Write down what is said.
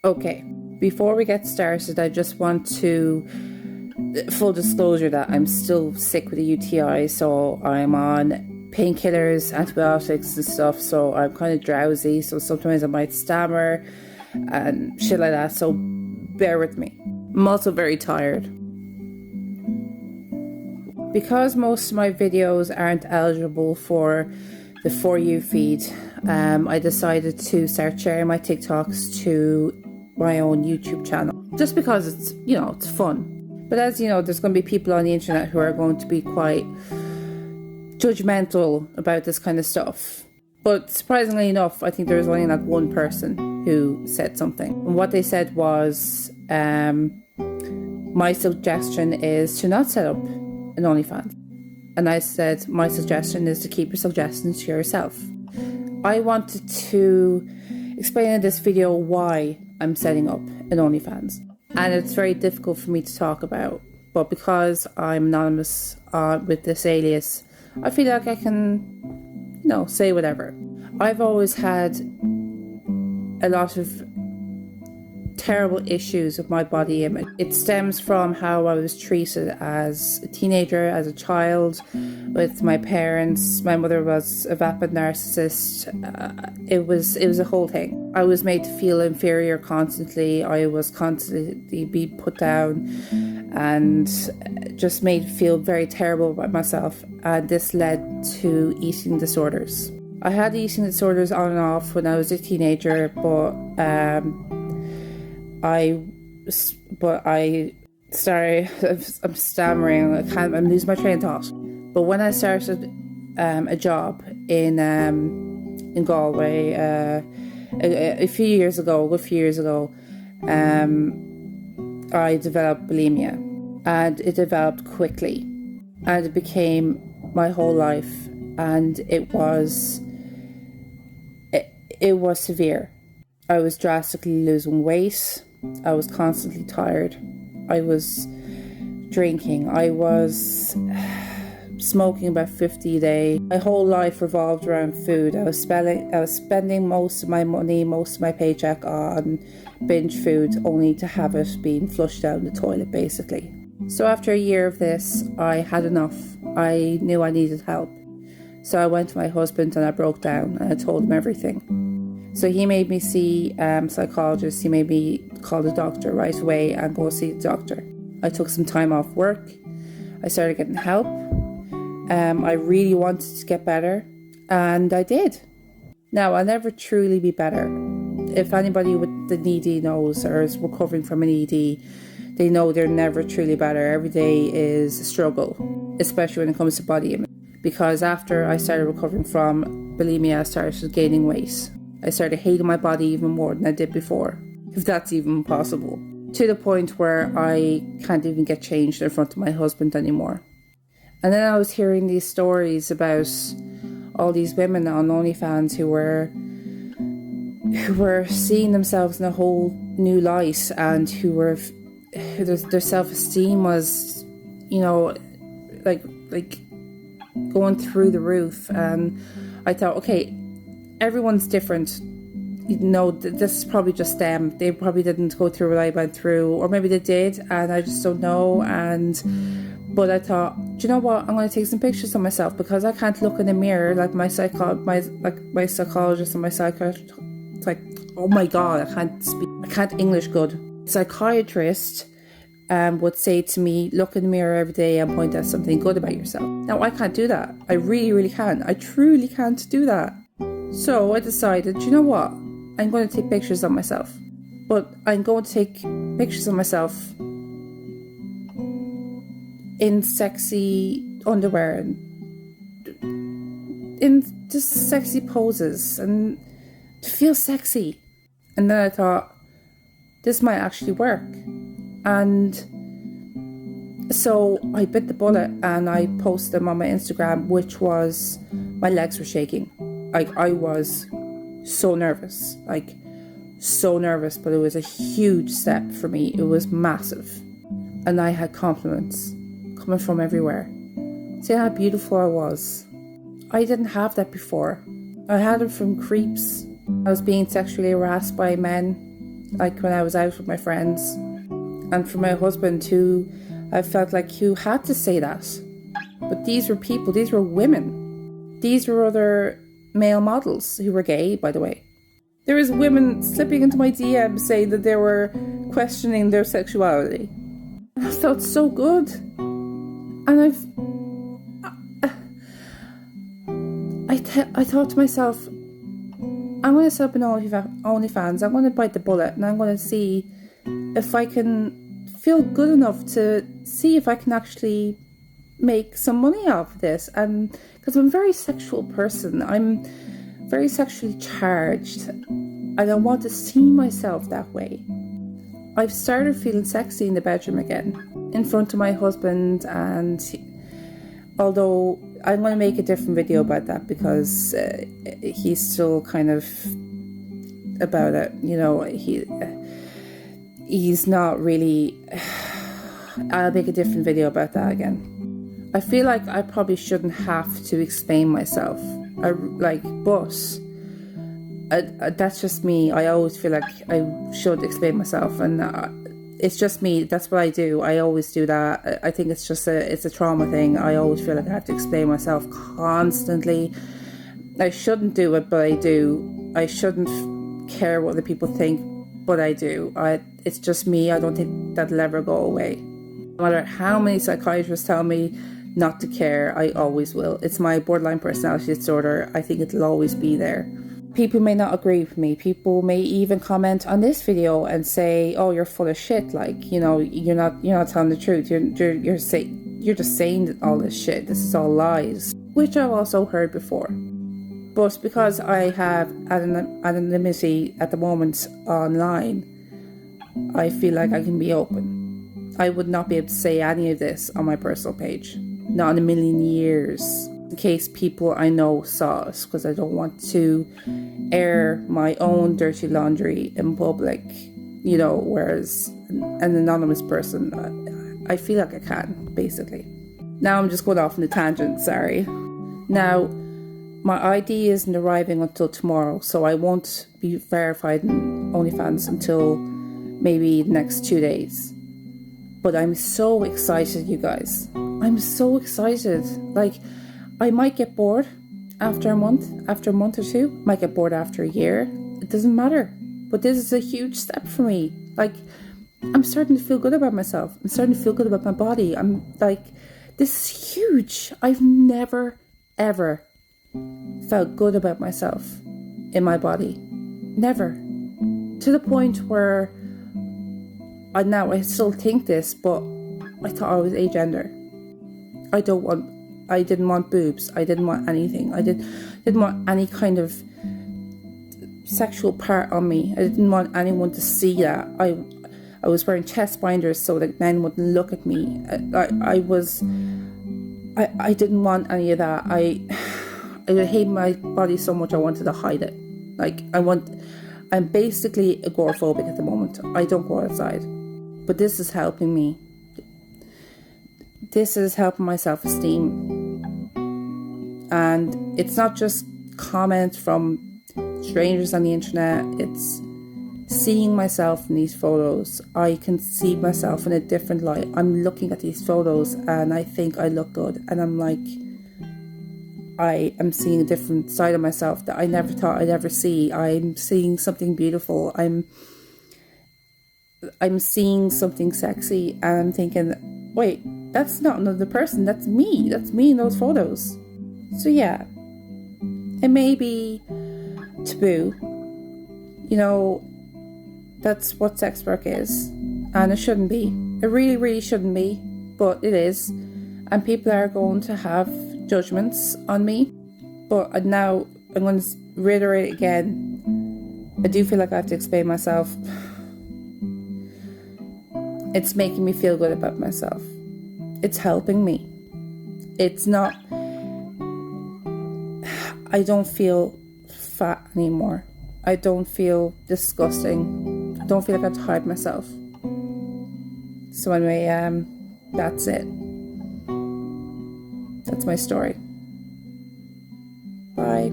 Okay, before we get started, I just want to full disclosure that I'm still sick with a UTI, so I'm on painkillers, antibiotics and stuff, so I'm kind of drowsy, so sometimes I might stammer and shit like that, so bear with me. I'm also very tired. Because most of my videos aren't eligible for the For You feed, I decided to start sharing my TikToks to my own YouTube channel. Just because it's, it's fun. But as you know, there's going to be people on the internet who are going to be quite judgmental about this kind of stuff. But surprisingly enough, I think there was only like one person who said something. And what they said was, my suggestion is to not set up an OnlyFans. And I said, my suggestion is to keep your suggestions to yourself. I wanted to explain in this video why I'm setting up an OnlyFans. And it's very difficult for me to talk about. But because I'm anonymous with this alias, I feel like I can, say whatever. I've always had a lot of terrible issues with my body image. It stems from how I was treated as a teenager, as a child, with my parents. My mother was a vapid narcissist. It was a whole thing. I was made to feel inferior constantly. I was constantly be put down and just made to feel very terrible about myself. And this led to eating disorders. I had eating disorders on and off when I was a teenager, but sorry, I'm stammering. I'm losing my train of thought. But when I started a job in Galway a few years ago, I developed bulimia, and it developed quickly, and it became my whole life, and it was severe. I was drastically losing weight. I was constantly tired. I was drinking. I was smoking about 50 a day. My whole life revolved around food. I was spending most of my money, most of my paycheck on binge food, only to have it being flushed down the toilet, basically. So after a year of this, I had enough. I knew I needed help. So I went to my husband and I broke down and I told him everything. So he made me see psychologists. He made me call the doctor right away and go see the doctor. I took some time off work. I started getting help. I really wanted to get better, and I did. Now, I'll never truly be better. If anybody with an ED knows or is recovering from an ED, they know they're never truly better. Every day is a struggle, especially when it comes to body image. Because after I started recovering from bulimia, I started gaining weight. I started hating my body even more than I did before, if that's even possible. To the point where I can't even get changed in front of my husband anymore. And then I was hearing these stories about all these women on OnlyFans who were seeing themselves in a whole new light, and who their self-esteem was, like going through the roof. And I thought, okay, everyone's different. This is probably just them. They probably didn't go through what I went through, or maybe they did, and I just don't know. But I thought, do you know what? I'm going to take some pictures of myself, because I can't look in the mirror like my psychologist and my psychiatrist. It's like, oh my god, I can't English good. Psychiatrist would say to me, look in the mirror every day and point out something good about yourself. Now, I can't do that. I really, really can't. I truly can't do that. So I decided, you know what? I'm going to take pictures of myself. But I'm going to take pictures of myself in sexy underwear and in just sexy poses and to feel sexy. And then I thought, this might actually work. And so I bit the bullet and I posted them on my Instagram, which was, my legs were shaking. Like, I was so nervous, but it was a huge step for me. It was massive. And I had compliments coming from everywhere, saying how beautiful I was. I didn't have that before. I had it from creeps. I was being sexually harassed by men like when I was out with my friends. And for my husband too, I felt like you had to say that. But these were people, these were women. These were other male models who were gay, by the way. There was women slipping into my DMs saying that they were questioning their sexuality. I felt so good. And I thought to myself, I'm going to set up an OnlyFans. I'm going to bite the bullet and I'm going to see if I can feel good enough to see if I can actually make some money off of this. And because I'm a very sexual person, I'm very sexually charged, and I want to see myself that way. I've started feeling sexy in the bedroom again, in front of my husband, and although I'm going to make a different video about that because he's still kind of about it, you know, he's not really. I'll make a different video about that again. I feel like I probably shouldn't have to explain myself, but that's just me. I always feel like I should explain myself, and it's just me. That's what I do. I always do that. I think it's a trauma thing. I always feel like I have to explain myself constantly. I shouldn't do it, but I do. I shouldn't care what other people think, but I do. It's just me. I don't think that'll ever go away. No matter how many psychiatrists tell me not to care, I always will. It's my borderline personality disorder. I think it'll always be there. People may not agree with me. People may even comment on this video and say, "Oh, you're full of shit. Like, you know, you're not telling the truth. You're just saying all this shit. This is all lies," which I've also heard before. But because I have anonymity at the moment online, I feel like I can be open. I would not be able to say any of this on my personal page. Not in a million years. In case people I know saw it, because I don't want to air my own dirty laundry in public, you know, whereas an anonymous person, I feel like I can, basically. Now I'm just going off on a tangent, sorry. Now, my ID isn't arriving until tomorrow, so I won't be verified in OnlyFans until maybe the next 2 days. But I'm so excited, you guys. I'm so excited. Like, I might get bored after a month or two. Might get bored after a year. It doesn't matter. But this is a huge step for me. Like, I'm starting to feel good about myself. I'm starting to feel good about my body. I'm like, this is huge. I've never, ever felt good about myself in my body. Never. To the point where I still think this, but I thought I was agender. I didn't want boobs. I didn't want anything. I didn't want any kind of sexual part on me. I didn't want anyone to see that. I was wearing chest binders so that men wouldn't look at me. I didn't want any of that. I hate my body so much I wanted to hide it. Like, I'm basically agoraphobic at the moment. I don't go outside. But this is helping me. This is helping my self-esteem. And it's not just comments from strangers on the internet. It's seeing myself in these photos. I can see myself in a different light. I'm looking at these photos and I think I look good. And I'm like, I am seeing a different side of myself that I never thought I'd ever see. I'm seeing something beautiful. I'm seeing something sexy, and I'm thinking, wait, that's not another person. That's me. That's me in those photos. So yeah, it may be taboo. You know, that's what sex work is, and it shouldn't be. It really, really shouldn't be, but it is. And people are going to have judgments on me. But now I'm going to reiterate again. I do feel like I have to explain myself. It's making me feel good about myself. It's helping me. It's not... I don't feel fat anymore. I don't feel disgusting. I don't feel like I have to hide myself. So anyway, that's it. That's my story. Bye.